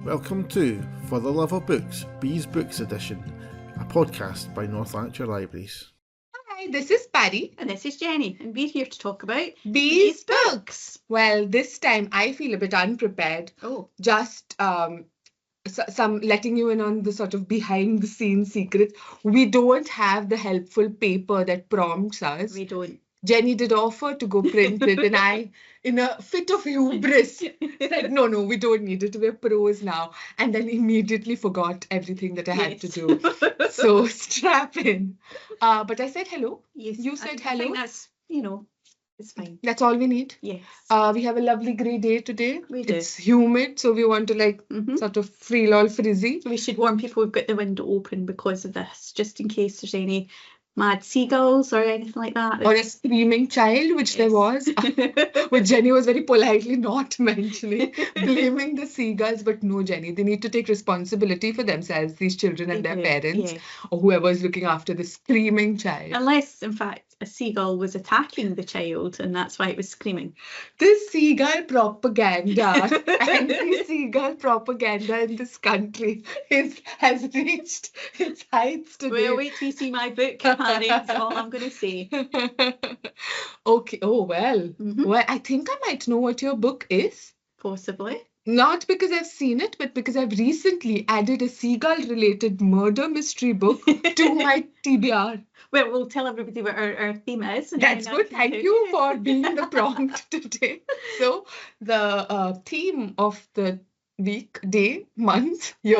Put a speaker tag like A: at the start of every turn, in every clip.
A: Welcome to For the Love of Books, Bees Books Edition, a podcast by North Lanarkshire Libraries.
B: Hi, this is Pari.
C: And this is Jenny, and we're here to talk about
B: Bees Books. Well, this time I feel a bit unprepared.
C: Oh.
B: Just some letting you in on the sort of behind the scenes secrets. We don't have the helpful paper that prompts us.
C: We don't.
B: Jenny did offer to go print it, and I, in a fit of hubris, said, no, we don't need it. We're pros now. And then immediately forgot everything that I had to do. So strap in. But I said hello.
C: Yes,
B: You said
C: I
B: hello.
C: think that's, it's fine.
B: That's all we need.
C: Yes.
B: We have a lovely grey day today.
C: We do.
B: It's humid, so we want to sort of feel all frizzy.
C: We should warn people we've got the window open because of this, just in case there's any mad seagulls or anything like that.
B: Or a screaming child, which there was, which Jenny was very politely not mentioning, blaming the seagulls. But no, Jenny, they need to take responsibility for themselves, these children and their parents, or whoever is looking after the screaming child.
C: Unless, in fact, a seagull was attacking the child and that's why it was screaming.
B: This seagull propaganda, anti-seagull propaganda in this country has reached its heights today.
C: Well, wait till you see my book, Pari, that's all I'm going to say.
B: Okay. Oh, well. Well, I think I might know what your book is.
C: Possibly.
B: Not because I've seen it, but because I've recently added a seagull-related murder mystery book to my TBR.
C: Well, we'll tell everybody what our theme is.
B: That's good. Thank you for being the prompt today. So, the theme of the week, day, month, year,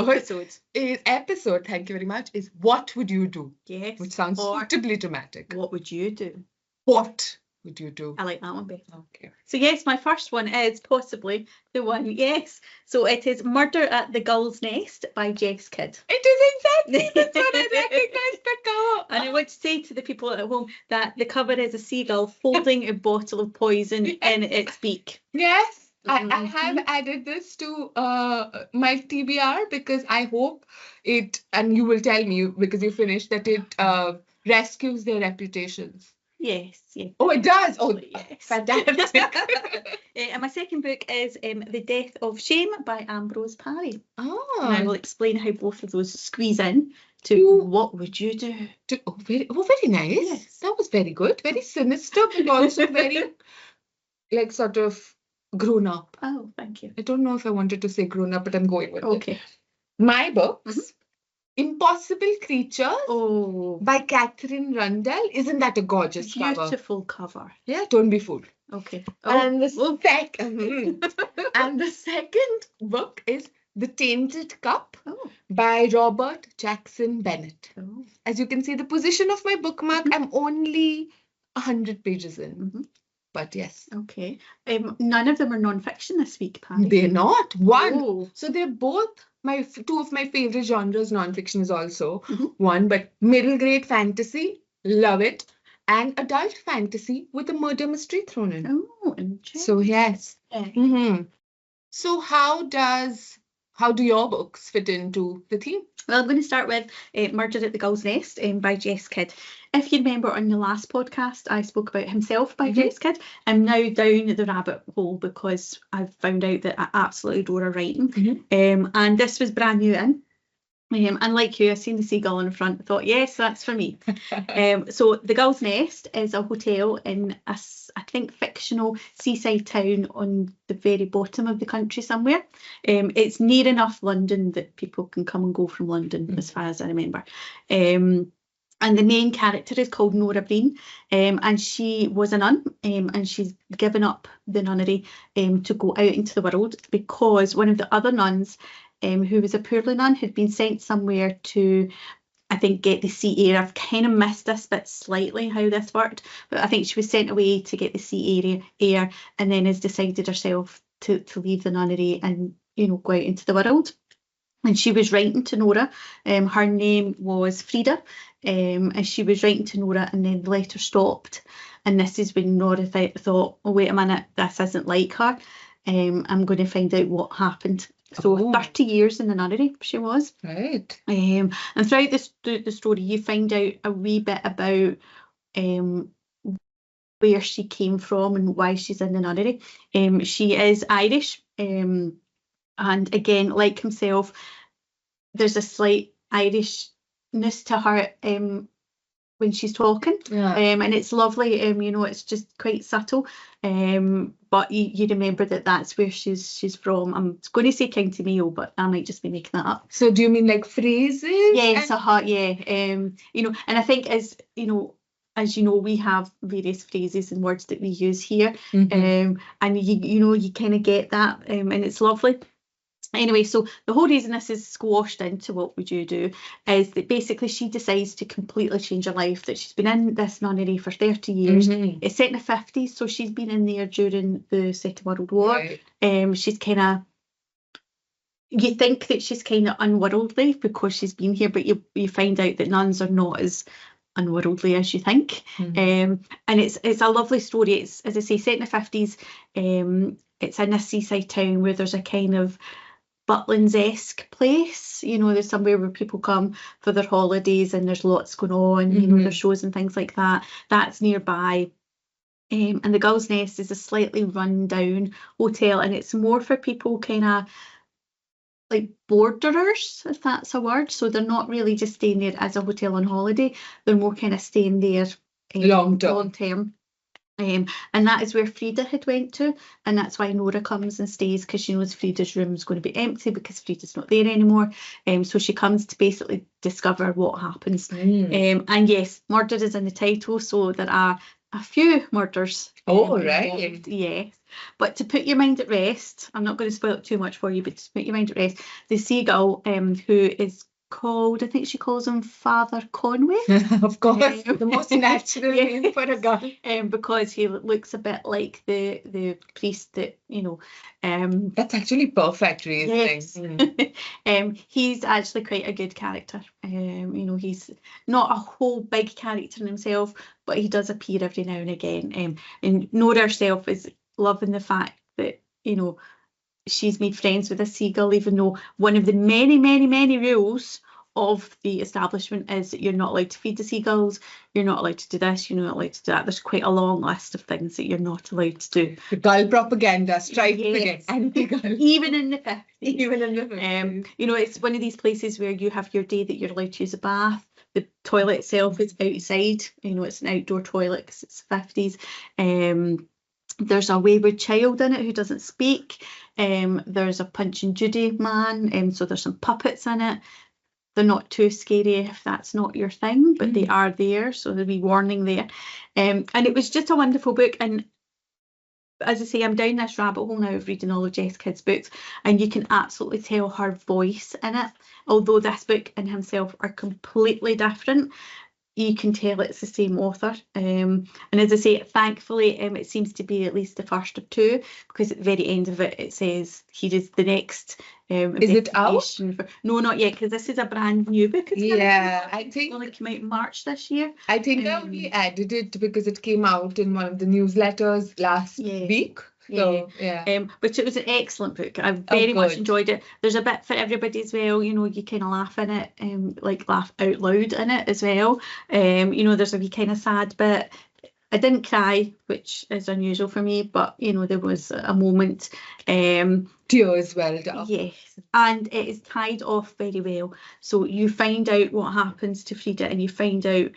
B: episode, thank you very much, is What Would You Do?
C: Yes.
B: Which sounds suitably dramatic.
C: What would you do?
B: What would you do?
C: I like that one better.
B: Okay.
C: So yes, my first one is possibly the one, yes. So it is Murder at the Gull's Nest by Jess Kidd.
B: It is exactly, that's what I recognized the cover.
C: And I want to say to the people at home that the cover is a seagull holding a bottle of poison in its beak.
B: Yes. I have added this to my TBR because I hope it, and you will tell me because you finished, that it rescues their reputations.
C: Yes, yes.
B: Oh, it does? Oh,
C: yes.
B: Fantastic.
C: And my second book is The Death of Shame by Ambrose Parry.
B: Oh.
C: And I will explain how both of those squeeze in to What Would You Do?
B: Very nice.
C: Yes.
B: That was very good. Very sinister, but also very, like, sort of grown up.
C: Oh, thank you.
B: I don't know if I wanted to say grown up, but I'm going with it.
C: Okay.
B: My books, Impossible Creatures by Catherine Rundell. Isn't that a gorgeous cover?
C: Beautiful cover.
B: Yeah, don't be fooled.
C: Okay.
B: And the second book is The Tainted Cup by Robert Jackson Bennett.
C: Oh.
B: As you can see, the position of my bookmark, I'm only 100 pages in. But yes.
C: Okay. None of them are non-fiction this week, Pari.
B: They're not. One.
C: Oh.
B: So they're both two of my favorite genres. Non-fiction is also one, but middle grade fantasy, love it, and adult fantasy with a murder mystery thrown in.
C: Oh, interesting.
B: So yes. So how do your books fit into the theme?
C: Well, I'm going to start with Murder at the Gull's Nest by Jess Kidd. If you remember on the last podcast, I spoke about Himself by Jess Kidd. I'm now down the rabbit hole because I've found out that I absolutely adore her writing. And this was brand new in. And like you, I seen the seagull in the front. I thought, yes, that's for me. So the Gull's Nest is a hotel in I think fictional seaside town on the very bottom of the country somewhere. It's near enough London that people can come and go from London, as far as I remember. And the main character is called Nora Breen, and she was a nun, and she's given up the nunnery to go out into the world because one of the other nuns, who was a poorly nun, had been sent somewhere to, I think, get the sea air. I've kind of missed this bit slightly, how this worked, but I think she was sent away to get the sea air and then has decided herself to leave the nunnery and, go out into the world. And she was writing to Nora. Her name was Frida, and she was writing to Nora, and then the letter stopped. And this is when Nora thought, oh, wait a minute, this isn't like her. I'm going to find out what happened. So 30 years in the nunnery she was.
B: Right.
C: And throughout the story, you find out a wee bit about where she came from and why she's in the nunnery. She is Irish. And again, like himself, there's a slight Irishness to her when she's talking, and it's lovely. You know, it's just quite subtle, but you remember that that's where she's from. I'm going to say County Mayo, but I might just be making that up.
B: So do you mean like phrases?
C: Yes, yeah. You know, and I think as you know, we have various phrases and words that we use here, and you kind of get that, and it's lovely. Anyway, so the whole reason this is squashed into what would you do is that basically she decides to completely change her life, that she's been in this nunnery for 30 years. It's set in the 50s, so she's been in there during the Second World War. Right. She's kind of, you think that she's kind of unworldly because she's been here, but you find out that nuns are not as unworldly as you think. And it's a lovely story. It's, as I say, set in the 50s. It's in a seaside town where there's a kind of Butlins-esque place, you know, there's somewhere where people come for their holidays and there's lots going on, you know, there's shows and things like that. That's nearby. And the Gull's Nest is a slightly run down hotel, and it's more for people kind of like borderers, if that's a word. So they're not really just staying there as a hotel on holiday, they're more kind of staying there long term. And that is where Frida had went to, and that's why Nora comes and stays, because she knows Frida's room is going to be empty because Frida's not there anymore. So she comes to basically discover what happens. And yes, murder is in the title, so there are a few murders.
B: Oh, right.
C: Yes. But to put your mind at rest, I'm not going to spoil it too much for you, but to put your mind at rest, the seagull, who is called, I think she calls him Father Conway.
B: Of course, the most natural name for a guy.
C: Because he looks a bit like the priest that, you know.
B: That's actually perfect reasoning.
C: Yes. He's actually quite a good character. You know, he's not a whole big character in himself, but he does appear every now and again. And Nora herself is loving the fact that, you know, she's made friends with a seagull, even though one of the many rules of the establishment is that you're not allowed to feed the seagulls, you're not allowed to do this, you're not allowed to do that. There's quite a long list of things that you're not allowed to do.
B: The gull propaganda strikes again. Anti-gull.
C: Even in the 50s.
B: Even in the 50s.
C: You know, it's one of these places where you have your day that you're allowed to use a bath. The toilet itself is outside. You know, it's an outdoor toilet because it's the 50s. There's a wayward child in it who doesn't speak. There's a Punch and Judy man. So there's some puppets in it. They're not too scary if that's not your thing, but they are there. So there'll be warning there. And it was just a wonderful book. And as I say, I'm down this rabbit hole now of reading all of Jess Kidd's books, and you can absolutely tell her voice in it. Although this book and himself are completely different, you can tell it's the same author. And as I say, thankfully, it seems to be at least the first of two, because at the very end of it, it says here is the next.
B: Is it out?
C: No, not yet, because this is a brand new book.
B: I think
C: it only came out in March this year.
B: I think I only added it because it came out in one of the newsletters last week. So,
C: but it was an excellent book. I very much enjoyed it. There's a bit for everybody as well. You know, you kind of laugh in it, like laugh out loud in it as well. You know, there's a wee kind of sad bit. I didn't cry, which is unusual for me, but you know, there was a moment.
B: Tears welled up.
C: Yes, and it is tied off very well. So you find out what happens to Frida, and you find out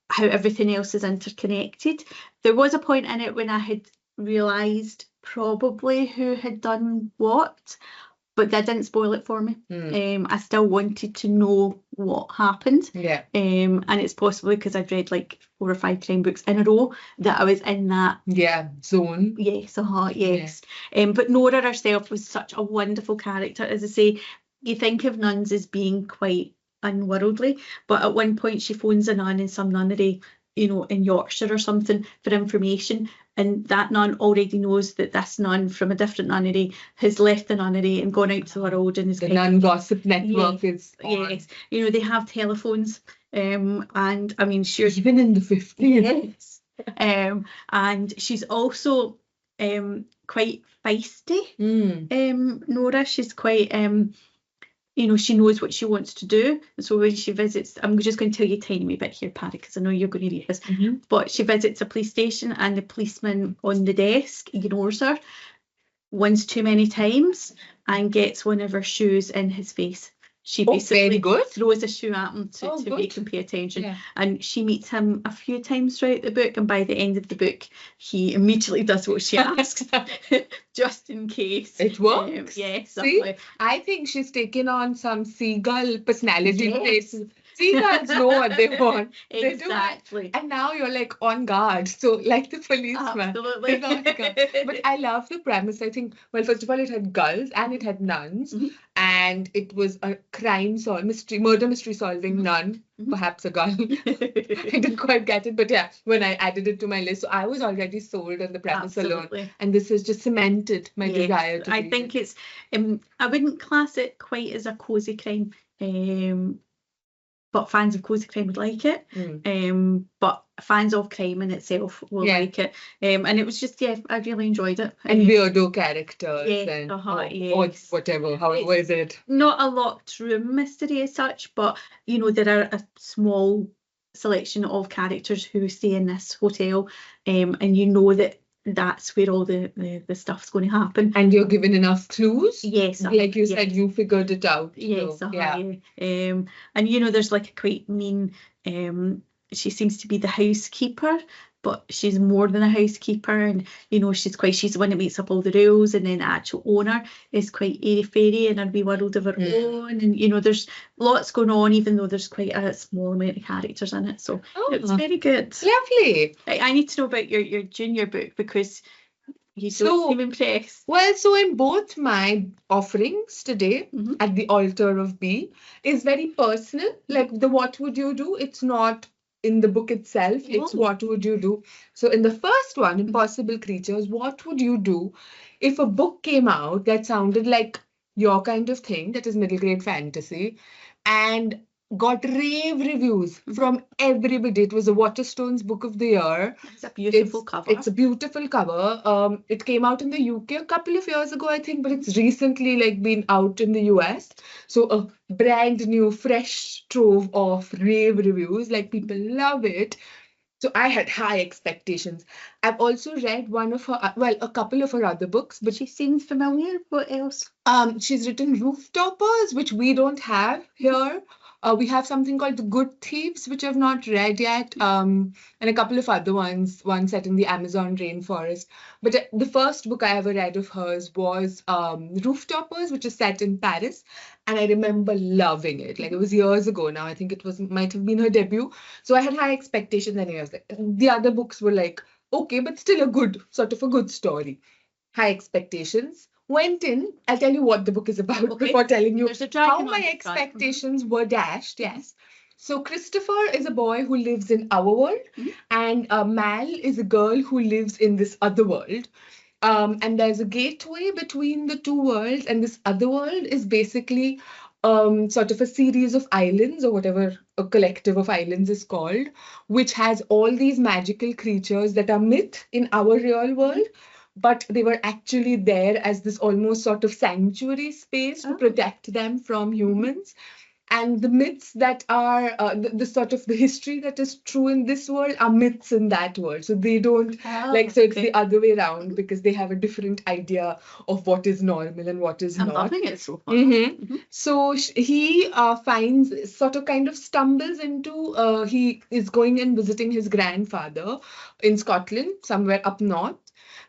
C: how everything else is interconnected. There was a point in it when I had realised probably who had done what, but that didn't spoil it for me. I still wanted to know what happened. And it's possibly because I'd read like 4 or 5 crime books in a row that I was in that
B: zone.
C: Yes. But Nora herself was such a wonderful character. As I say, you think of nuns as being quite unworldly, but at one point she phones a nun in some nunnery, you know, in Yorkshire or something for information, and that nun already knows that this nun from a different nunnery has left the nunnery and gone out to the world, and is
B: the nun gossip network is on.
C: Yes, you know, they have telephones, and I mean, sure,
B: even in the 50s.
C: And she's also quite feisty. Nora, she's quite you know, she knows what she wants to do. And so when she visits, I'm just going to tell you a tiny wee bit here, Pari, because I know you're going to read this. But she visits a police station, and the policeman on the desk ignores her once too many times. and gets one of her shoes in his face. She
B: very
C: basically
B: good.
C: throws a shoe at him to
B: good.
C: make him pay attention.
B: Yeah.
C: And she meets him a few times throughout the book, and by the end of the book, he immediately does what she asks, just in case.
B: It works.
C: Yes.
B: See, I think she's taken on some seagull personality
C: Yes.
B: traits. Seagulls know what they want. They do.
C: Exactly.
B: And now you're like on guard. So like the policeman.
C: Absolutely.
B: Is on guard. But I love the premise. I think, well, first of all, it had gulls and it had nuns.
C: Mhm.
B: And it was a murder mystery solving nun, perhaps a gull. I didn't quite get it, but yeah, when I added it to my list, so I was already sold on the premise alone. And this has just cemented my desire to
C: I
B: read
C: think
B: it.
C: it's I wouldn't class it quite as a cozy crime, but fans of cozy crime would like it. But fans of crime in itself will like it. And it was just, I really enjoyed it.
B: And weirdo characters
C: yes,
B: and
C: yes.
B: or whatever. How was it?
C: Not a locked room mystery as such, but you know, there are a small selection of characters who stay in this hotel, and you know that that's where all the stuff's going to happen.
B: And you're given enough clues?
C: Yes.
B: Like you said, you figured it out.
C: Yes.
B: So,
C: And you know, there's like a quite mean, she seems to be the housekeeper, but she's more than a housekeeper, and you know, she's the one that makes up all the rules, and then the actual owner is quite airy-fairy in a wee world of her own, and you know, there's lots going on, even though there's quite a small amount of characters in it, so it's very good.
B: Lovely.
C: I need to know about your junior book, because you don't seem impressed.
B: Well, so in both my offerings today at the altar of B is very personal, like the what would you do? It's not in the book itself, it's what would you do. So in the first one, Impossible Creatures, what would you do if a book came out that sounded like your kind of thing, that is middle grade fantasy, and got rave reviews from everybody? It was a Waterstones Book of the Year.
C: It's a beautiful cover.
B: It's a beautiful cover. It came out in the UK a couple of years ago, I think, but it's recently like been out in the US. So a brand new, fresh trove of rave reviews. Like people love it. So I had high expectations. I've also read one of her, a couple of her other books, but
C: she seems familiar. What else?
B: She's written Rooftoppers, which we don't have here. We have something called The Good Thieves, which I've not read yet, and a couple of other ones, one set in the Amazon rainforest. But the first book I ever read of hers was Rooftoppers, which is set in Paris, and I remember loving it. Like, it was years ago now. I think might have been her debut. So I had high expectations, and I was like, the other books were like, okay, but still a good story. High expectations. Went in, I'll tell you what the book is about before telling you how my expectations were dashed. Yes. So Christopher is a boy who lives in our world, and Mal is a girl who lives in this other world. And there's a gateway between the two worlds, and this other world is basically sort of a series of islands, or whatever a collective of islands is called, which has all these magical creatures that are myth in our real world. But they were actually there as this almost sort of sanctuary space to protect them from humans. And the myths that are the sort of the history that is true in this world are myths in that world. So they don't so it's the other way around, because they have a different idea of what is normal and what is not.
C: I'm loving it so far.
B: So he finds, kind of stumbles into, he is going and visiting his grandfather in Scotland, somewhere up north.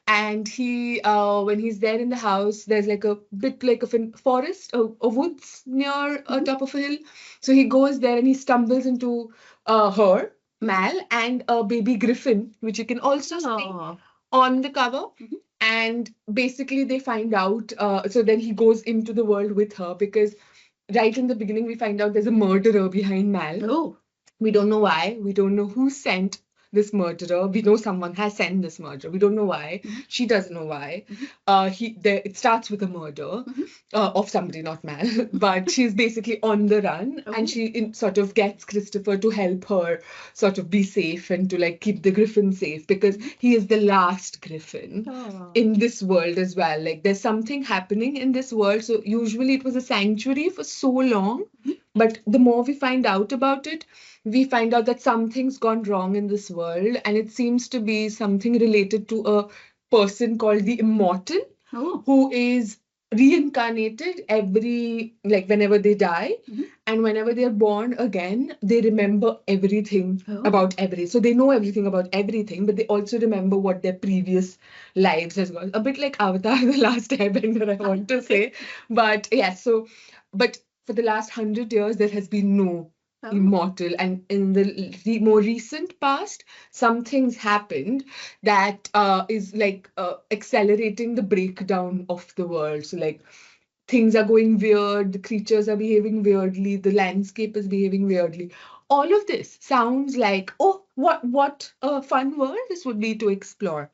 B: And he, when he's there in the house, there's like a bit like of a forest, a woods near top of a hill. So he goes there and he stumbles into her, Mal, and a baby griffin, which you can also see on the cover. And basically they find out, so then he goes into the world with her, because right in the beginning we find out there's a murderer behind Mal. We don't know why. We don't know who sent this murderer. We know someone has sent this murderer. We don't know why. She doesn't know why. It starts with a murder of somebody, not Mal, but she's basically on the run, and she sort of gets Christopher to help her sort of be safe and to like keep the griffin safe, because he is the last griffin in this world as well. Like, there's something happening in this world. So usually it was a sanctuary for so long, but the more we find out about it, we find out that something's gone wrong in this world, and it seems to be something related to a person called the Immortal, who is reincarnated whenever they die,
C: Mhm.
B: and whenever they're born again, they remember everything
C: Oh.
B: about everything. So they know everything about everything, but they also remember what their previous lives has gone. A bit like Avatar, The Last Airbender, I want to say. But yeah, but for the last 100 years, there has been no
C: Oh.
B: immortal. And in the more recent past, some things happened that is accelerating the breakdown of the world. So like things are going weird, the creatures are behaving weirdly, the landscape is behaving weirdly. All of this sounds like, oh, what a fun world this would be to explore.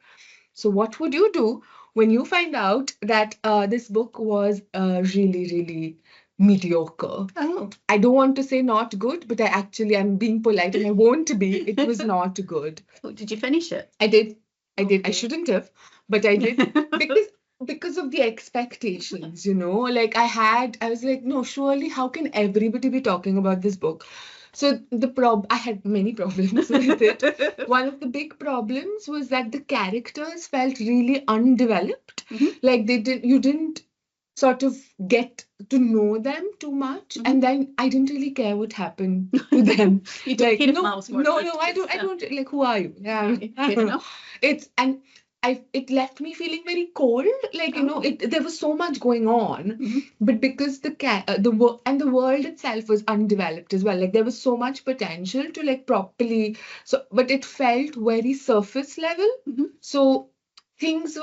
B: So what would you do when you find out that this book was really, really mediocre?
C: Oh.
B: I don't want to say not good, but I'm being polite and I won't be. It was not good.
C: Oh, did you finish it?
B: I did. I
C: Okay.
B: shouldn't have, but I did because of the expectations, like I was like, no, surely how can everybody be talking about this book? So I had many problems with it. One of the big problems was that the characters felt really undeveloped.
C: Mhm.
B: Like you didn't sort of get to know them too much,
C: Mhm.
B: and then I didn't really care what happened to them.
C: You don't
B: Like
C: care if
B: no,
C: Miles
B: no,
C: Morford
B: I don't.
C: is,
B: Like, who are you? Yeah,
C: okay, fair enough.
B: it left me feeling very cold. Like
C: Oh.
B: there was so much going on,
C: Mhm.
B: but because the world itself was undeveloped as well. Like there was so much potential to like properly. So, but it felt very surface level.
C: Mhm.
B: So themes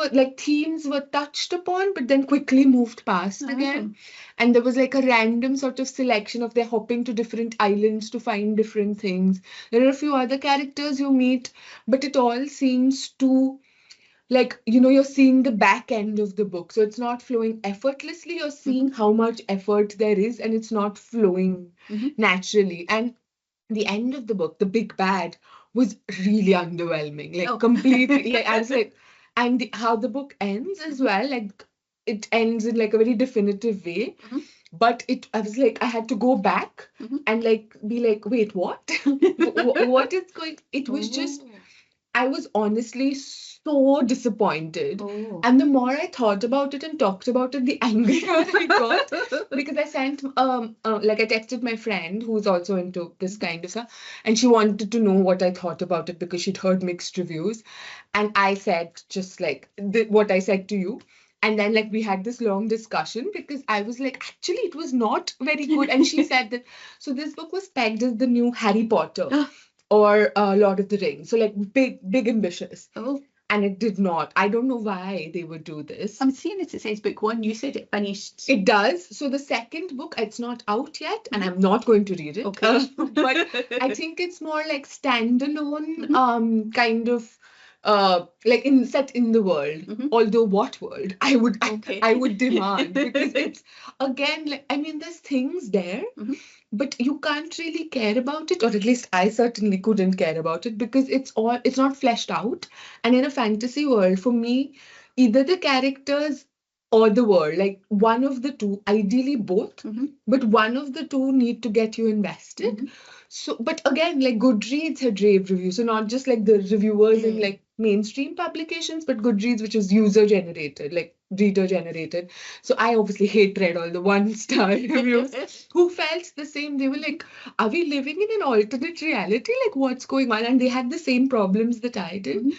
B: were touched upon, but then quickly moved past again. And there was like a random sort of selection of they're hopping to different islands to find different things. There are a few other characters you meet, but it all seems to like, you're seeing the back end of the book. So it's not flowing effortlessly. You're seeing how much effort there is, and it's not flowing
C: Mhm.
B: naturally. And the end of the book, the big bad, was really underwhelming. Like
C: Oh.
B: completely. Like I was like, and how the book ends as well, like it ends in like a very definitive way.
C: Mhm.
B: But I was like, I had to go back
C: Mhm.
B: and like be like, wait, what? What is going? It was just, I was honestly so disappointed.
C: Oh.
B: And the more I thought about it and talked about it, the angrier I got. Because I sent, I texted my friend who's also into this kind of stuff, and she wanted to know what I thought about it because she'd heard mixed reviews. And I said just like what I said to you. And then like we had this long discussion because I was like, actually, it was not very good. And she said that, so this book was pegged as the new Harry Potter or Lord of the Rings. So like big ambitious.
C: Oh.
B: And it did not. I don't know why they would do this.
C: I'm seeing it says book 1. You said it finished.
B: It does. So the second book, it's not out yet, and I'm not going to read it.
C: Okay.
B: But I think it's more like standalone, kind of set in the world.
C: Mhm.
B: Although what world?
C: Okay.
B: I would demand, because it's again like, I mean, there's things there,
C: Mhm.
B: but you can't really care about it, or at least I certainly couldn't care about it, because it's not fleshed out. And in a fantasy world, for me, either the characters or the world, like one of the two, ideally both,
C: Mhm.
B: but one of the two need to get you invested.
C: Mhm.
B: So, but again, like Goodreads had rave reviews, so not just like the reviewers in like mainstream publications, but Goodreads, which is user generated, like reader generated. So I obviously hate read all the 1-star reviews. Who felt the same? They were like, "Are we living in an alternate reality? Like, what's going on?" And they had the same problems that I did.
C: Mhm.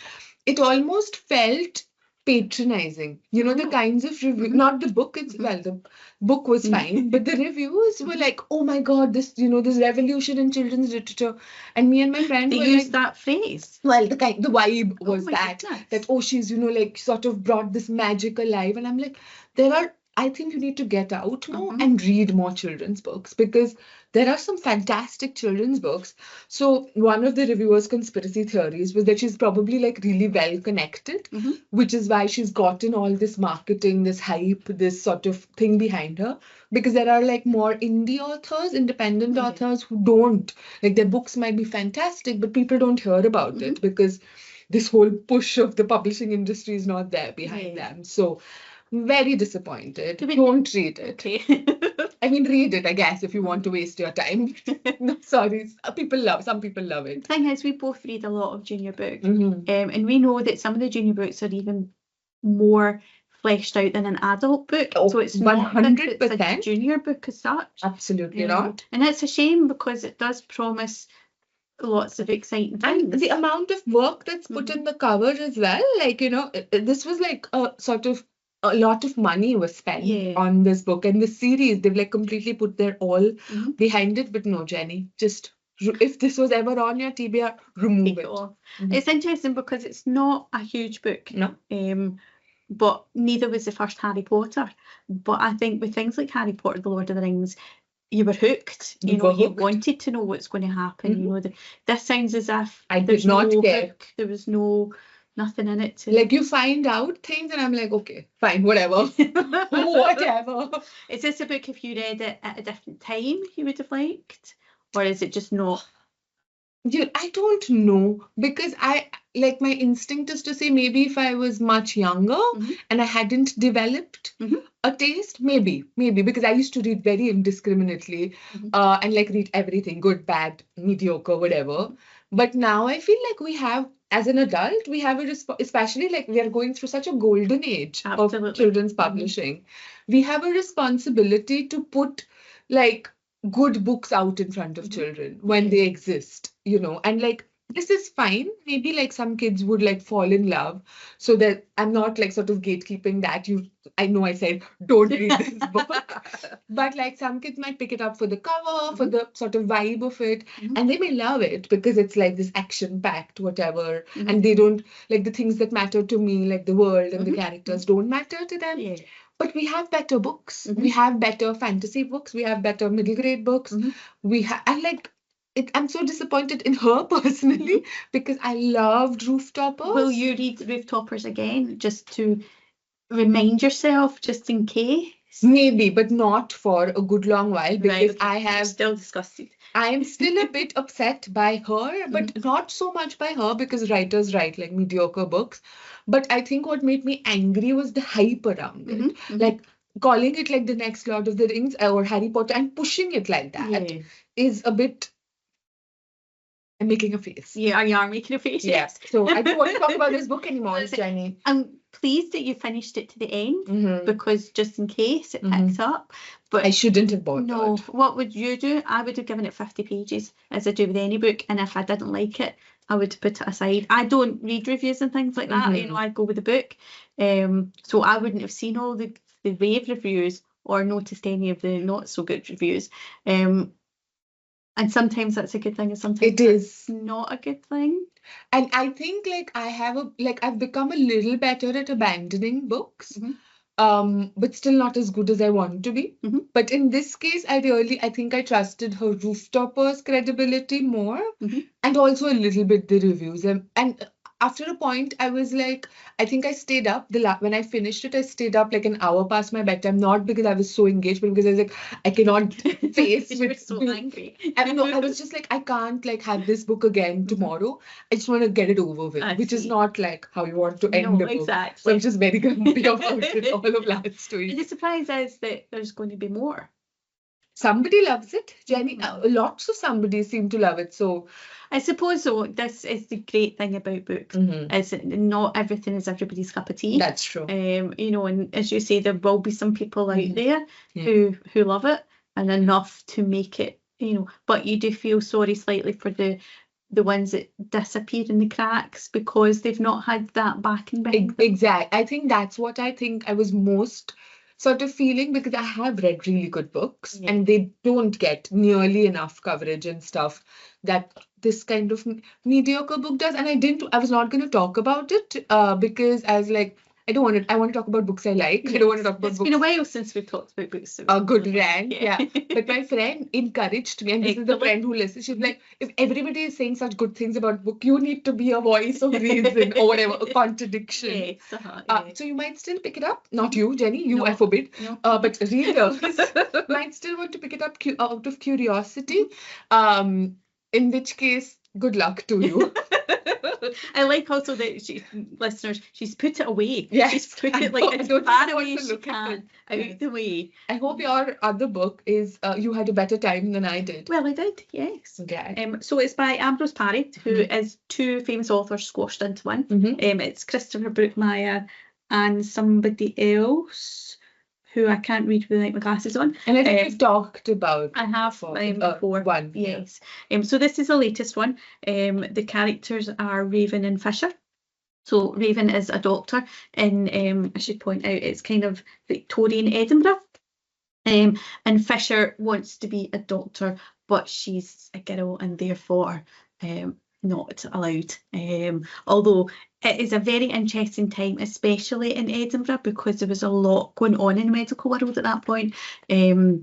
B: It almost felt patronizing. The kinds of review, not the book. Well, the book was fine, but the reviews were like, "Oh my God, this revolution in children's literature." And me and my friend
C: They
B: were
C: used
B: like,
C: that phrase.
B: well, the vibe
C: Oh
B: was
C: my
B: that
C: goodness.
B: oh, she's like sort of brought this magic alive. And I'm like, I think you need to get out more and read more children's books, because there are some fantastic children's books. So one of the reviewers' conspiracy theories was that she's probably like really well connected, which is why she's gotten all this marketing, this hype, this sort of thing behind her. Because there are like more indie authors, independent authors who don't, like, their books might be fantastic, but people don't hear about it because this whole push of the publishing industry is not there behind them. So very disappointed. Don't read it.
C: Okay.
B: I mean, read it, I guess, if you want to waste your time. No, sorry. Some people love it.
C: The thing is, we both read a lot of junior books,
B: Mhm.
C: and we know that some of the junior books are even more fleshed out than an adult book.
B: Oh,
C: So it's not that it's a
B: 100%.
C: junior book as such.
B: Absolutely not.
C: And it's a shame because it does promise lots of exciting
B: And
C: things.
B: the amount of work that's put in the cover as well, like, you know, this was like a sort of a lot of money was spent
C: Yeah.
B: on this book and the series. They've like completely put their all
C: Mhm.
B: behind it. But no, Jenny, just if this was ever on your TBR, remove
C: Take
B: it.
C: it off.
B: Mhm.
C: It's interesting because it's not a huge book.
B: No.
C: But neither was the first Harry Potter. But I think with things like Harry Potter, The Lord of the Rings, you were hooked.
B: You
C: You know,
B: were
C: you
B: hooked.
C: wanted to know what's going to happen. You know, this sounds as if
B: I did
C: there's
B: not
C: no
B: care.
C: hook, there was nothing in it to
B: Like you find out things and I'm like, okay, fine, whatever. Whatever.
C: Is this a book, if you read it at a different time, you would have liked? Or is it just not?
B: I don't know because I like my instinct is to say maybe if I was much younger and I hadn't developed a taste, maybe because I used to read very indiscriminately and like read everything, good, bad, mediocre, whatever. But now I feel like we have, as an adult, we have especially like we are going through such a golden age
C: Absolutely.
B: of children's publishing. We have a responsibility to put like good books out in front of children when they exist, you know, and like this is fine. Maybe like some kids would like fall in love, so that I'm not like sort of gatekeeping that. I know I said don't read this book, but like some kids might pick it up for the cover, for the sort of vibe of it, and they may love it because it's like this action-packed whatever, and they don't like the things that matter to me, like the world and the characters, don't matter to them.
C: Yeah.
B: But we have better books. We have better fantasy books. We have better middle grade books. We have, and like, I'm so disappointed in her personally because I loved Rooftoppers.
C: Will you read Rooftoppers again just to remind yourself, just in case?
B: Maybe, but not for a good long while because
C: Right, okay.
B: I have
C: Still disgusted.
B: I am still a bit upset by her, but not so much by her because writers write like mediocre books. But I think what made me angry was the hype around it. Like calling it like the next Lord of the Rings or Harry Potter and pushing it like that is a bit. I'm making a face.
C: Yeah, you are making a face.
B: Yes. So I don't want to talk about this book anymore, Jenny.
C: I'm pleased that you finished it to the end because just in case it picks up. But
B: I shouldn't have bothered.
C: No, what would you do? I would have given it 50 pages as I do with any book, and if I didn't like it, I would put it aside. I don't read reviews and things like that. You know, I go with the book. So I wouldn't have seen all the rave reviews or noticed any of the not so good reviews. And sometimes that's a good thing, and sometimes
B: it is
C: not a good thing.
B: And I think like I've become a little better at abandoning books, but still not as good as I want to be. But in this case, I think I trusted her Rooftoppers' credibility more, and also a little bit the reviews. And after a point, I was like, I think I stayed up. When I finished it, I stayed up like an hour past my bedtime, not because I was so engaged, but because I was like, I cannot face
C: You were so angry.
B: I was just like, I can't like have this book again tomorrow. I just want to get it over with, which is not like how you want to end a book.
C: Exactly.
B: So I'm just very grumpy about it all of last week.
C: And the surprise is that there's going to be more.
B: Somebody loves it, Jenny. Lots of somebody seem to love it. So
C: I suppose so. This is the great thing about books, is that not everything is everybody's cup of tea.
B: That's true.
C: You know, and as you say, there will be some people out there who love it and enough to make it, you know, but you do feel sorry slightly for the ones that disappear in the cracks because they've not had that backing behind them.
B: Exactly. I think that's what I was most sort of feeling because I have read really good books and they don't get nearly enough coverage and stuff that this kind of mediocre book does. And I was not going to talk about it because I was like, I want to talk about books I like. I don't want to talk about books.
C: It's been a while since we've talked about books. So
B: a good rant, But my friend encouraged me, and this is the friend who listens. She's like, if everybody is saying such good things about book, you need to be a voice of reason or whatever, a contradiction. So you might still pick it up. Not you, Jenny. I forbid.
C: No.
B: But readers might still want to pick it up out of curiosity. In which case, good luck to you.
C: I like also that listeners, she's put it away.
B: Yes,
C: she's put it like as far away as she can, out the way.
B: I hope your other book is you had a better time than I did.
C: Well, I did, yes.
B: Okay.
C: So it's by Ambrose Parry, who is two famous authors squashed into one. It's Christopher Brookmeyer and somebody else who I can't read without my glasses on.
B: And I think you've talked about
C: I have before.
B: one.
C: Yes. So this is the latest one. The characters are Raven and Fisher. So Raven is a doctor in, I should point out, it's kind of Victorian Edinburgh. And Fisher wants to be a doctor, but she's a girl and therefore not allowed. Although it is a very interesting time, especially in Edinburgh, because there was a lot going on in the medical world at that point. There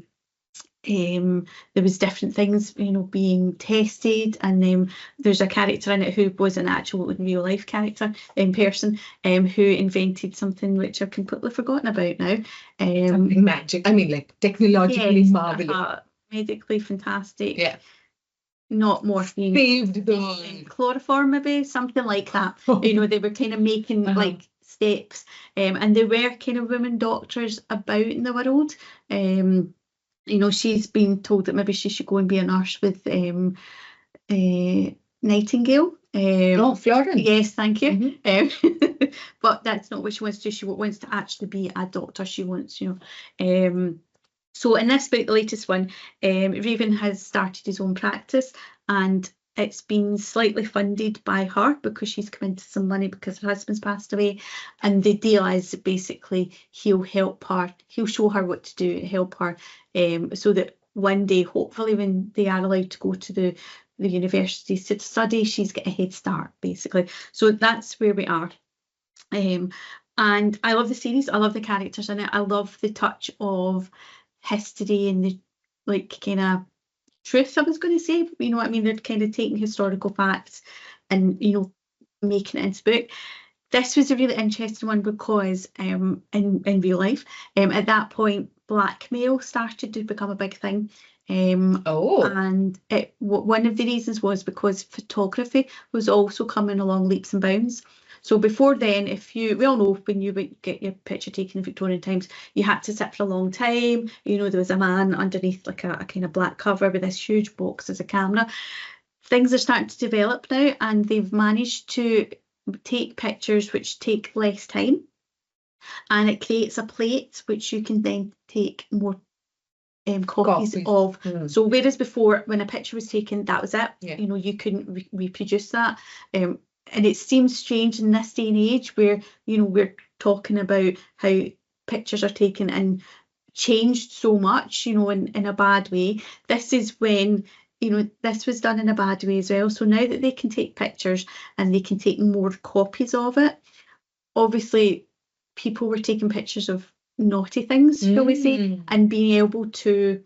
C: was different things, you know, being tested, and there's a character in it who was an actual real life character in person, who invented something which I've completely forgotten about now.
B: Something magic. I mean, like technologically
C: Yes,
B: marvelous.
C: Medically fantastic.
B: Yeah.
C: Not morphine.
B: Saved the world.
C: Chloroform, maybe something like that. You know, they were kind of making like steps, and there were kind of women doctors about in the world. You know, she's been told that maybe she should go and be a nurse with Nightingale.
B: Florence.
C: Yes, thank you. But that's not what she wants to do. She wants to actually be a doctor. She wants, you know. So in this book, the latest one, Raven has started his own practice, and it's been slightly funded by her because she's come into some money because her husband's passed away. And the deal is that basically he'll help her, he'll show her what to do, help her, so that one day, hopefully when they are allowed to go to the universities to study, she's got a head start, basically. So that's where we are. And I love the series, I love the characters in it, I love the touch of history and the like kind of truth, I was going to say, you know what I mean, they're kind of taking historical facts and, you know, making it into book. This was a really interesting one because in real life, at that point, blackmail started to become a big thing. And one of the reasons was because photography was also coming along leaps and bounds. So before then, we all know when you would get your picture taken in Victorian times, you had to sit for a long time. You know, there was a man underneath like a kind of black cover with this huge box as a camera. Things are starting to develop now, and they've managed to take pictures which take less time, and it creates a plate which you can then take more copies of. So whereas before, when a picture was taken, that was it. You know, you couldn't reproduce that. And it seems strange in this day and age where, you know, we're talking about how pictures are taken and changed so much, you know, in a bad way. This is when, you know, this was done in a bad way as well. So now that they can take pictures and they can take more copies of it, obviously people were taking pictures of naughty things, shall we say, and being able to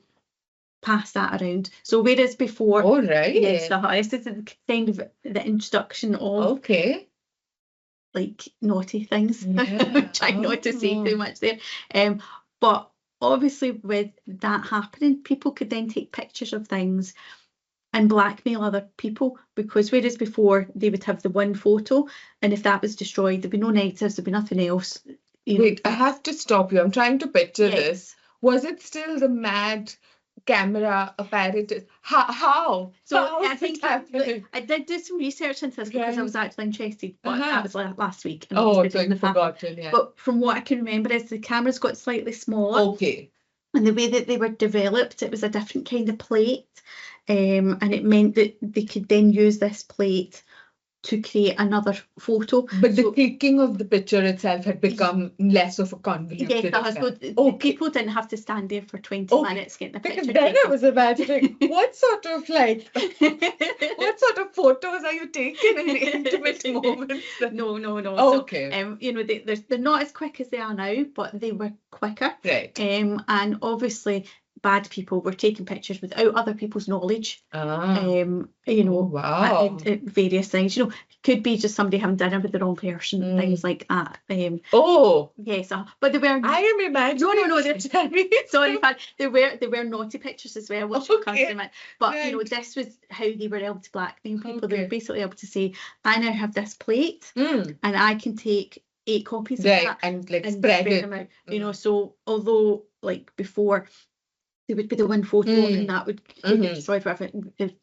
C: pass that around. So whereas before, yes, this is kind of the introduction of like naughty things. Trying not to say too much there. But obviously with that happening, people could then take pictures of things and blackmail other people, because whereas before they would have the one photo, and if that was destroyed, there'd be no negatives, there'd be nothing else.
B: Wait, I have to stop you. I'm trying to picture this. Was it still the mad camera apparatus? How?
C: So I think I did do some research into this because I was actually interested, but that was last week. And
B: so you've forgotten,
C: But from what I can remember is the cameras got slightly smaller. And the way that they were developed, it was a different kind of plate. And it meant that they could then use this plate to create another photo.
B: But the clicking of the picture itself had become less of a convoluted
C: people didn't have to stand there for 20 minutes getting the picture
B: taken. Then I was imagining, what sort of photos are you taking in intimate moments?
C: No. So, you know, they're not as quick as they are now, but they were quicker.
B: Right.
C: And obviously bad people were taking pictures without other people's knowledge. You know, at various things. You know, could be just somebody having dinner with the wrong person, things like that. Yes, but they were.
B: I am imagining.
C: No. Sorry, there were naughty pictures as well, which comes to mind. But you know, this was how they were able to blackmail people. They were basically able to say, "I now have this plate, and I can take 8 copies of that
B: and like spread it."
C: Them out. You know, so although like before, there would be the one photo and that would get destroyed forever.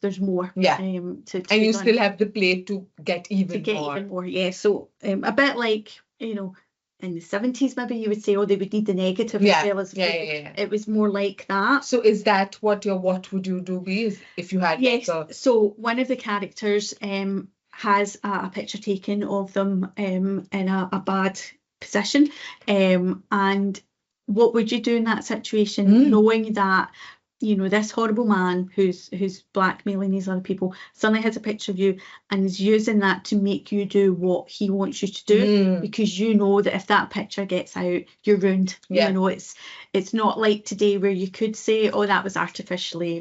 C: There's more. And you
B: still have the plate to get even more.
C: Yeah. So a bit like, you know, in the 70s, maybe you would say, oh, they would need the negative as well as it was more like that.
B: So is that what would you do be if you had
C: yes, so one of the characters has a picture taken of them in a bad position, and what would you do in that situation, knowing that this horrible man who's blackmailing these other people suddenly has a picture of you and is using that to make you do what he wants you to do, because you know that if that picture gets out, you're ruined. It's not like today where you could say, oh, that was artificially,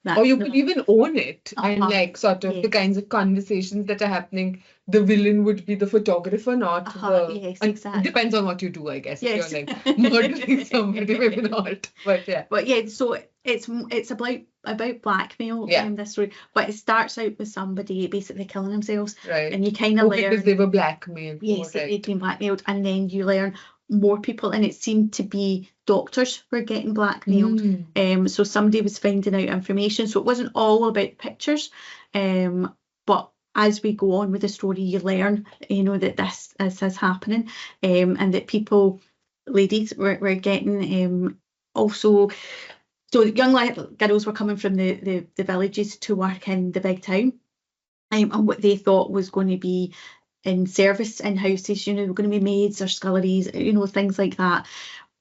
C: that,
B: or you could even own it, and like sort of the kinds of conversations that are happening, the villain would be the photographer, not the...
C: Yes, exactly.
B: It depends on what you do, I guess.
C: Yes.
B: If you're like murdering somebody, maybe not. But yeah.
C: But yeah, so it's about blackmail in this story. But it starts out with somebody basically killing themselves.
B: Right.
C: And you kind of learn...
B: because they were blackmailed.
C: Yes, they'd been blackmailed. And then you learn more people, and it seemed to be doctors were getting blackmailed. So somebody was finding out information. So it wasn't all about pictures. But as we go on with the story, you learn, that this is happening, and that ladies were getting also. So young girls were coming from the villages to work in the big town, and what they thought was going to be in service in houses, they were going to be maids or sculleries, things like that.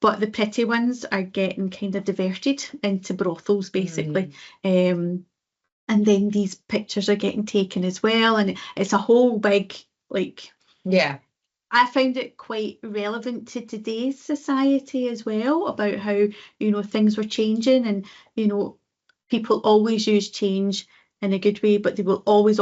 C: But the pretty ones are getting kind of diverted into brothels, basically. And then these pictures are getting taken as well. And it's a whole big, I found it quite relevant to today's society as well, about how, things were changing, and, people always use change in a good way, but they will always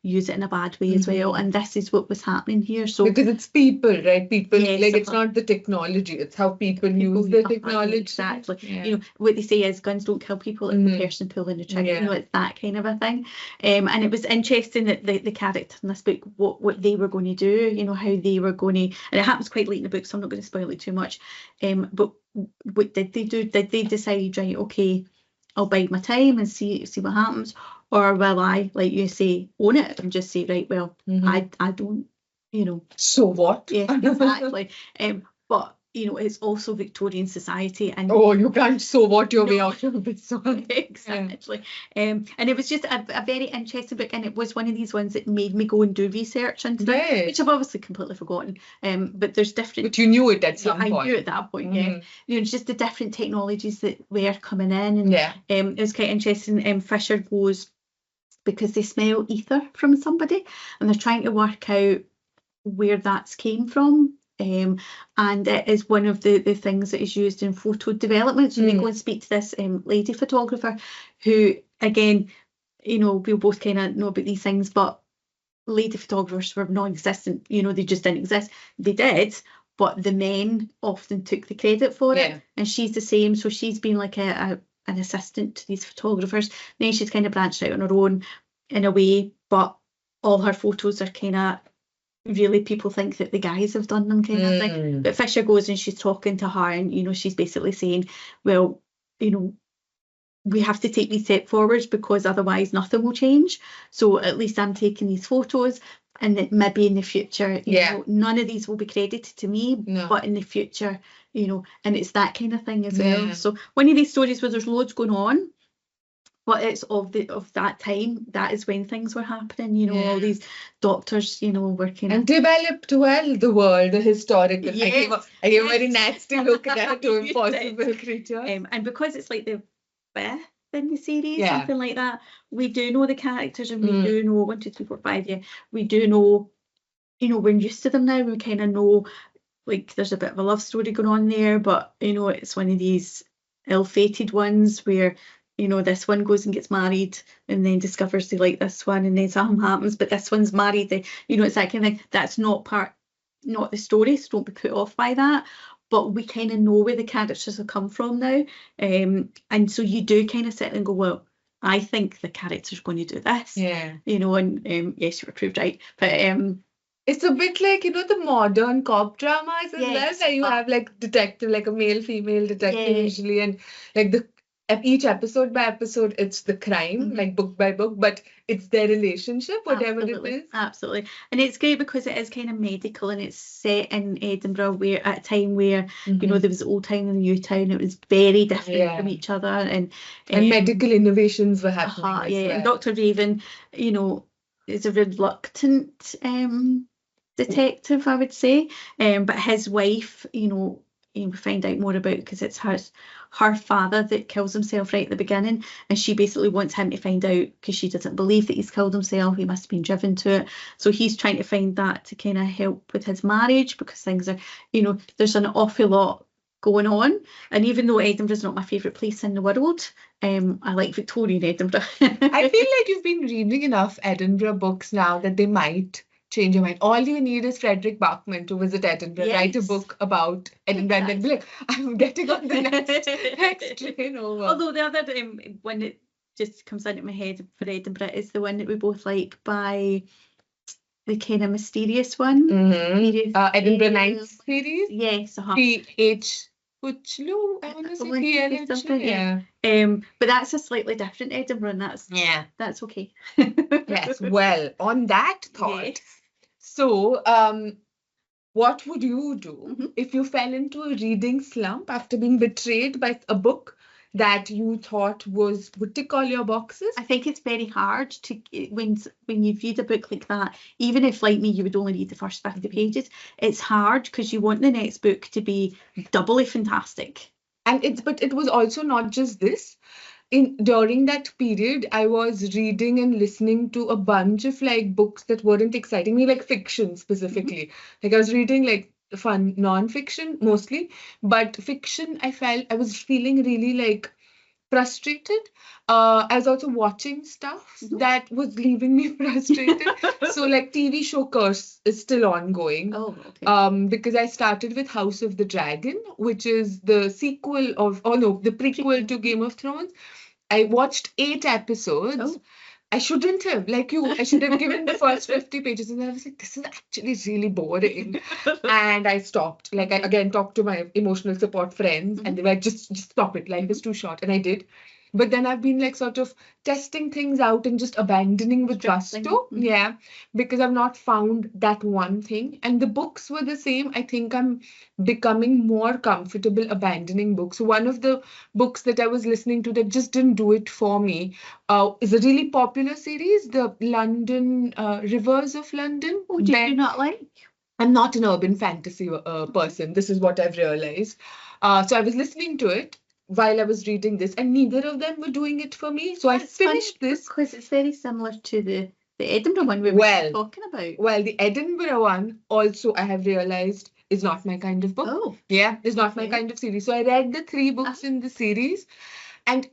C: use it in a bad way as well. And this is what was happening here. So
B: because it's people, right? People, it's not the technology, it's how people use the technology.
C: Exactly. What they say is guns don't kill people, it's the person pulling the trigger. It's that kind of a thing. And it was interesting that the character in this book, what they were going to do, how they were going to, and it happens quite late in the book, so I'm not going to spoil it too much. But what did they do? Did they decide, right, okay, I'll bide my time and see what happens, or will I, like you say, own it and just say, right, well, I don't,
B: So what?
C: Yeah, exactly. But it's also Victorian society, and
B: you can't so what your way out of this one.
C: Exactly. And it was just a very interesting book, and it was one of these ones that made me go and do research into it, which I've obviously completely forgotten. But there's different.
B: But you knew it at some point.
C: I knew at that point. It's just the different technologies that were coming in, and it was quite interesting. Fisher goes, because they smell ether from somebody, and they're trying to work out where that's came from. And it is one of the things that is used in photo development. So they go and speak to this lady photographer who, again, we'll both kind of know about these things, but lady photographers were non-existent. They just didn't exist. They did, but the men often took the credit for it. And she's the same. So she's been like an assistant to these photographers. Then she's kind of branched out on her own in a way, but all her photos are kind of, really, people think that the guys have done them, kind of thing. But Fisher goes and she's talking to her, and she's basically saying, well, we have to take these steps forwards, because otherwise nothing will change. So at least I'm taking these photos, and that maybe in the future, none of these will be credited to me, but in the future, and it's that kind of thing as well. So one of these stories where there's loads going on, but it's of that time, that is when things were happening, all these doctors, working.
B: And developed well the world, the historical. I gave a very nasty look at that to impossible creatures.
C: And because it's like the fifth in the series, something like that, we do know the characters, and we do know 1, 2, 3, 4, 5. We do know, we're used to them now. We kind of know, like, there's a bit of a love story going on there, but it's one of these ill-fated ones where, this one goes and gets married and then discovers they like this one, and then something happens, but this one's married. It's that kind of thing. That's not the story, so don't be put off by that. But we kind of know where the characters have come from now. And so you do kind of sit and go, well, I think the character's going to do this. And yes, you were proved right. But
B: it's a bit like, the modern cop dramas as well, where you have like detective, like a male, female detective usually, and like the each episode by episode, it's the crime, like book by book, but it's their relationship, whatever
C: Absolutely,
B: it is.
C: absolutely. And it's great because it is kind of medical and it's set in Edinburgh where at a time where, you know, there was Old Town and New Town. It was very different from each other. And
B: medical innovations were happening as
C: yeah,
B: well.
C: and Dr. Raven, you know, is a reluctant detective, I would say. But his wife, you know, we find out more about because it's her father that kills himself right at the beginning, and she basically wants him to find out because she doesn't believe that he's killed himself. He must have been driven to it. So he's trying to find that to kind of help with his marriage because things are, you know, there's an awful lot going on. And even though Edinburgh's not my favourite place in the world, I like Victorian Edinburgh.
B: I feel like you've been reading enough Edinburgh books now that they might change your mind. All you need is Frederick Bachman to visit Edinburgh, write a book about Edinburgh, and then be like, I'm getting on the next train over.
C: Although the other one that just comes into my head for Edinburgh is the one that we both like by the kind of mysterious one.
B: Edinburgh Nights series.
C: Yes.
B: P.H. Puchlu, I want to say P.L.H. Yeah.
C: But that's a slightly different Edinburgh, and that's okay.
B: Yes. Well, on that thought,
C: yes.
B: So what would you do if you fell into a reading slump after being betrayed by a book that you thought would tick all your boxes?
C: I think it's very hard to when you read a book like that, even if like me you would only read the first 50 pages, it's hard because you want the next book to be doubly fantastic.
B: But it was also not just this. During that period, I was reading and listening to a bunch of like books that weren't exciting me, like fiction specifically. Like I was reading like fun non-fiction mostly, but fiction I was feeling really like frustrated. I was also watching stuff that was leaving me frustrated. So like TV show Curse is still ongoing.
C: Oh, okay.
B: Because I started with House of the Dragon, which is the sequel of, the prequel to Game of Thrones. I watched 8 episodes.
C: Oh.
B: I shouldn't have, like you, I should have given the first 50 pages, and then I was like, this is actually really boring. And I stopped. Like I again talked to my emotional support friends, and they were like, just stop it. Life is too short. And I did. But then I've been like sort of testing things out and just abandoning with gusto. Yeah, because I've not found that one thing. And the books were the same. I think I'm becoming more comfortable abandoning books. So one of the books that I was listening to that just didn't do it for me is a really popular series, the London Rivers of London.
C: Oh, do you not like?
B: I'm not an urban fantasy person. This is what I've realized. So I was listening to it while I was reading this, and neither of them were doing it for me. So I finished this
C: because it's very similar to the Edinburgh one we were talking about.
B: Well, the Edinburgh one also I have realized is not my kind of book.
C: Oh,
B: yeah, it's not my kind of series. So I read the 3 books in the series, and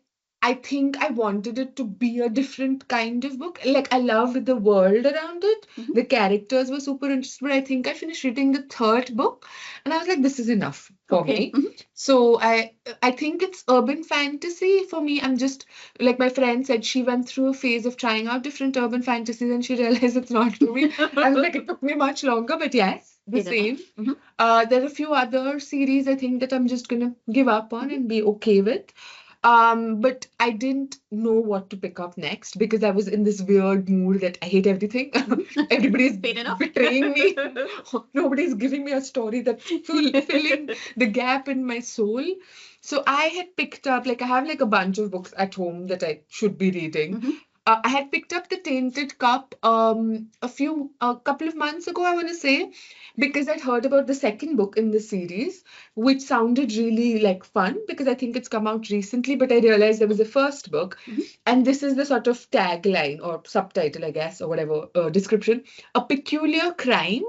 B: I think I wanted it to be a different kind of book. Like I loved the world around it. The characters were super interesting. But I think I finished reading the 3rd book, and I was like, this is enough for me. So I think it's urban fantasy for me. I'm just like my friend said, she went through a phase of trying out different urban fantasies, and she realized it's not for me. I was like, it took me much longer, but yes, the same. There are a few other series I think that I'm just gonna give up on and be okay with. But I didn't know what to pick up next because I was in this weird mood that I hate everything. Everybody's betraying me. Nobody's giving me a story that's filling the gap in my soul. So I had picked up, like I have like a bunch of books at home that I should be reading. I had picked up The Tainted Cup a couple of months ago, I want to say, because I'd heard about the 2nd book in the series, which sounded really like fun because I think it's come out recently, but I realized there was a 1st book. And this is the sort of tagline or subtitle, I guess, or whatever description. A peculiar crime,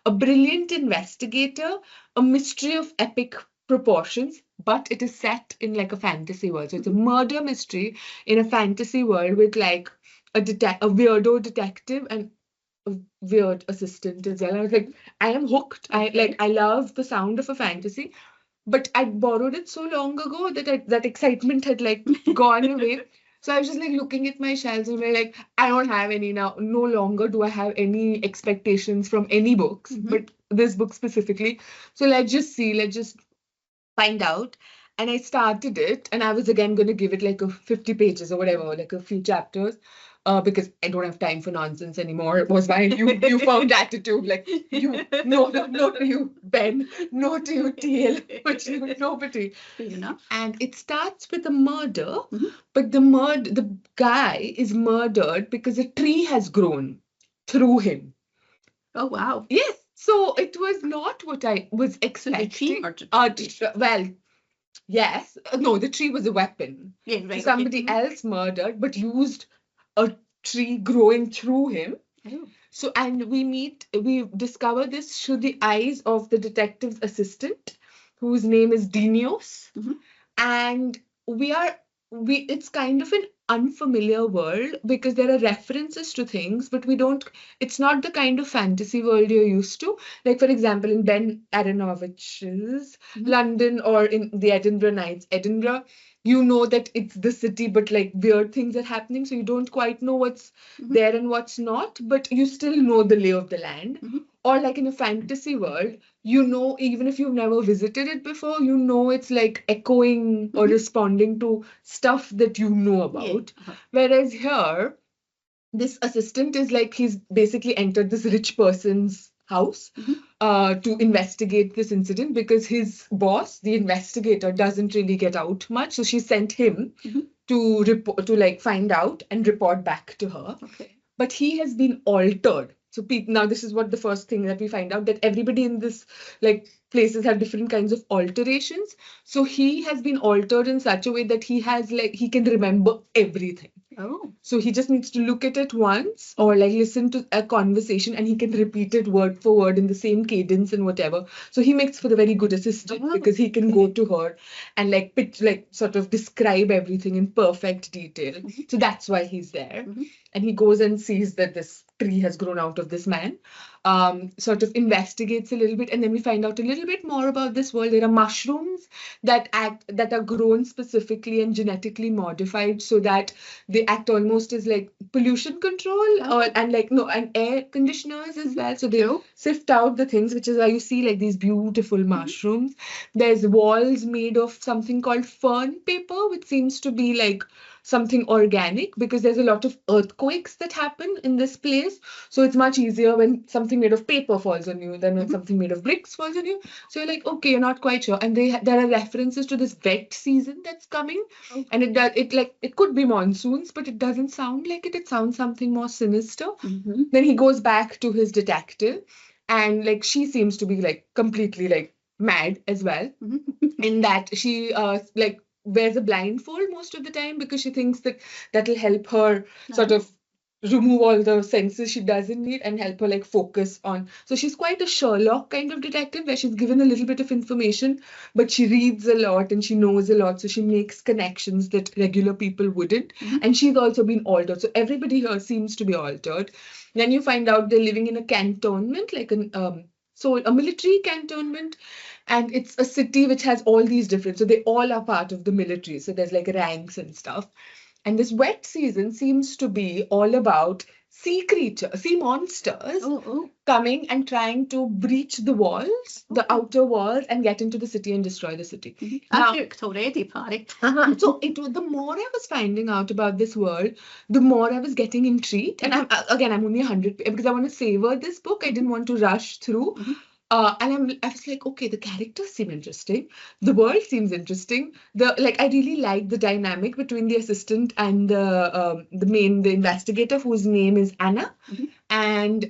B: a brilliant investigator, a mystery of epic proportions, but it is set in like a fantasy world. So it's a murder mystery in a fantasy world with like a weirdo detective and a weird assistant as well. I was like, I am hooked. I love the sound of a fantasy, but I borrowed it so long ago that that excitement had like gone away. So I was just like looking at my shelves and we're like, I don't have any now. No longer do I have any expectations from any books, but this book specifically. So let's just find out. And I started it, and I was again going to give it like a 50 pages or whatever, like a few chapters, because I don't have time for nonsense anymore. It was why you found attitude, like no to you, Ben, no to you, TL, but nobody.
C: Fair enough.
B: And it starts with a murder,
C: Mhm.
B: but the guy is murdered because a tree has grown through him.
C: Oh, wow.
B: Yes, so it was not what I was
C: So the
B: expecting.
C: tree murdered.
B: Well, yes, no, the tree was a weapon.
C: Yeah,
B: So
C: right.
B: somebody else murdered, but used a tree growing through him.
C: Oh.
B: So, and we discover this through the eyes of the detective's assistant, whose name is Dinios.
C: Mhm.
B: And it's kind of an unfamiliar world because there are references to things, but it's not the kind of fantasy world you're used to. Like, for example, in Ben Aronovich's
C: Mhm.
B: London, or in the Edinburgh Nights, Edinburgh, you know that it's the city, but like weird things are happening, so you don't quite know what's
C: Mhm.
B: there and what's not, but you still know the lay of the land.
C: Mhm.
B: Or like in a fantasy world, even if you've never visited it before, it's like echoing or
C: Mhm.
B: responding to stuff that you know
C: Yeah.
B: about.
C: Uh-huh.
B: Whereas here, this assistant is like he's basically entered this rich person's house
C: Mhm.
B: to investigate this incident because his boss, the investigator, doesn't really get out much. So she sent him
C: Mhm.
B: to report, to like find out and report back to her.
C: Okay.
B: But he has been altered. So now this is what the first thing that we find out, that everybody in this like places have different kinds of alterations. So he has been altered in such a way that he can remember everything.
C: Oh.
B: So he just needs to look at it once or like listen to a conversation and he can repeat it word for word in the same cadence and whatever. So he makes for a very good assistant
C: Oh,
B: because he can go to her and like pitch, like sort of describe everything in perfect detail.
C: Mhm.
B: So that's why he's there.
C: Mhm.
B: And he goes and sees that this tree has grown out of this man, sort of investigates a little bit, and then we find out a little bit more about this world. There are mushrooms that are grown specifically and genetically modified so that they act almost as like pollution control and air conditioners as well. So they
C: Cool.
B: sift out the things, which is why you see like these beautiful mushrooms. There's walls made of something called fern paper, which seems to be like something organic because there's a lot of earthquakes that happen in this place. So it's much easier when something made of paper falls on you than when something made of bricks falls on you. So you're like, okay, you're not quite sure. And there are references to this wet season that's coming.
C: Oh.
B: And it could be monsoons, but it doesn't sound like it. It sounds something more sinister.
C: Mhm.
B: Then he goes back to his detective, and like she seems to be like completely like mad as well,
C: Mhm.
B: in that she like wears a blindfold most of the time because she thinks that that'll help her sort of remove all the senses she doesn't need and help her like focus on. So she's quite a Sherlock kind of detective where she's given a little bit of information, but she reads a lot and she knows a lot, so she makes connections that regular people wouldn't.
C: Mhm.
B: And she's also been altered, so everybody here seems to be altered. Then you find out they're living in a cantonment, like a military cantonment, and it's a city which has all these different, so they all are part of the military, so there's like ranks and stuff. And this wet season seems to be all about sea monsters
C: Oh.
B: coming and trying to breach the walls, the outer walls, and get into the city and destroy the city.
C: Mhm.
B: Now,
C: I'm hooked already, Pari.
B: so the more I was finding out about this world, the more I was getting intrigued. And I'm only 100 because I want to savor this book. I didn't want to rush through.
C: Mhm.
B: I was like, okay, the characters seem interesting. The world seems interesting. I really like the dynamic between the assistant and the investigator, whose name is Anna.
C: Mhm.
B: And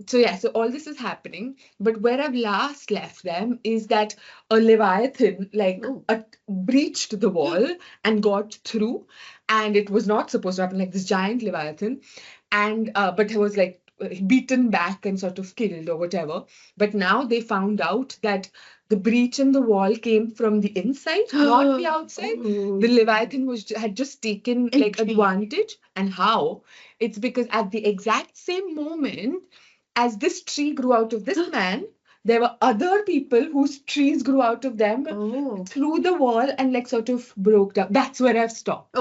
B: so all this is happening. But where I've last left them is that a Leviathan breached the wall and got through, and it was not supposed to happen, like this giant Leviathan, and but it was like beaten back and sort of killed or whatever. But now they found out that the breach in the wall came from the inside, not the outside. The Leviathan had just taken like
C: Intrigue.
B: advantage. And how? It's because at the exact same moment as this tree grew out of this man, there were other people whose trees grew out of them through the wall and like sort of broke down. That's where I've stopped.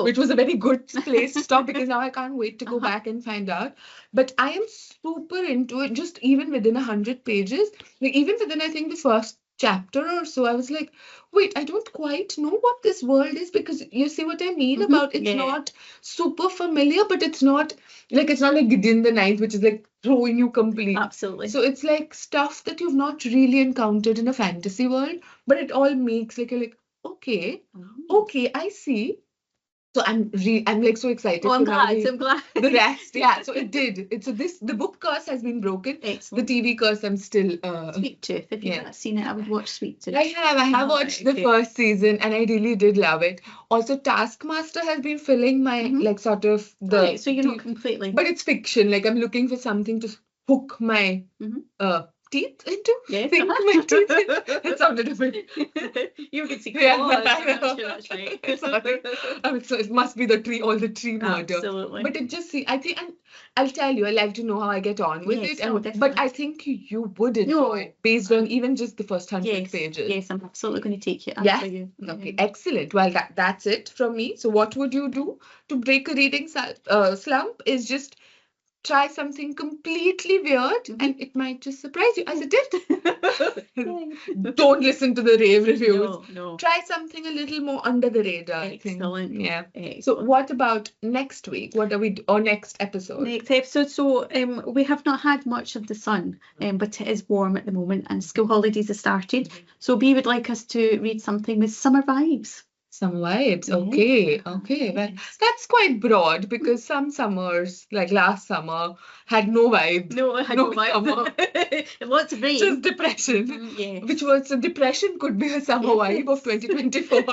B: Which was a very good place to stop because now I can't wait to go back and find out. But I am super into it, just even within 100 pages. Like even within, I think, the first chapter or so, I was like, wait, I don't quite know what this world is, because you see what I mean about it's
C: Yeah.
B: not super familiar, but it's not like Gideon the Ninth, which is like throwing you completely.
C: Absolutely.
B: So it's like stuff that you've not really encountered in a fantasy world, but it all makes like you're like, okay, okay, I see. So I'm like so excited
C: Well, I'm
B: to now
C: glad.
B: read
C: I'm glad.
B: the rest. Yeah, so it did. So the book curse has been broken.
C: Excellent.
B: The TV curse, I'm still
C: Sweet Tooth. If you've
B: yeah.
C: not seen it, I would watch Sweet Tooth.
B: I have watched the first season and I really did love it. Also, Taskmaster has been filling my like sort of the
C: Right, so you're not completely.
B: but it's fiction. Like I'm looking for something to hook my teeth into.
C: Yeah.
B: Sink my teeth in. That sounded a bit.
C: You would say
B: Yeah,
C: claws.
B: I
C: I'm not
B: know.
C: sure that's right.
B: Sorry. I mean, so it must be the tree, all the tree murder.
C: Absolutely.
B: But it just I think, and I'll tell you, I like to know how I get on with
C: Yes,
B: it.
C: oh,
B: But
C: definitely.
B: I think you would enjoy it based on even just the first 100 pages.
C: Yes, I'm absolutely going to take it
B: Yes.
C: for you.
B: Okay, excellent. Well, that's it from me. So what would you do to break a reading slump? Is just try something completely weird and it might just surprise you, as it did. Don't listen to the rave reviews.
C: No.
B: Try something a little more under the radar, I think.
C: Excellent.
B: Yeah.
C: Excellent.
B: So what about next week? What are we or next episode?
C: Next episode. So we have not had much of the sun, but it is warm at the moment and school holidays have started. So we would like us to read something with summer vibes.
B: Some vibes.
C: Yeah.
B: Okay. Well, that's quite broad because some summers, like last summer, had no vibe.
C: No, I had no vibe.
B: Summer.
C: Lots of rain.
B: Just depression.
C: Yes.
B: Which was a depression could be a summer vibe of 2024.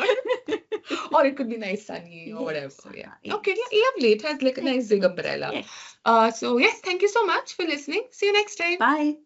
B: Or it could be nice sunny or whatever. Yeah. Okay, lovely. It has like a nice big umbrella.
C: Yes.
B: So yes, thank you so much for listening. See you next time.
C: Bye.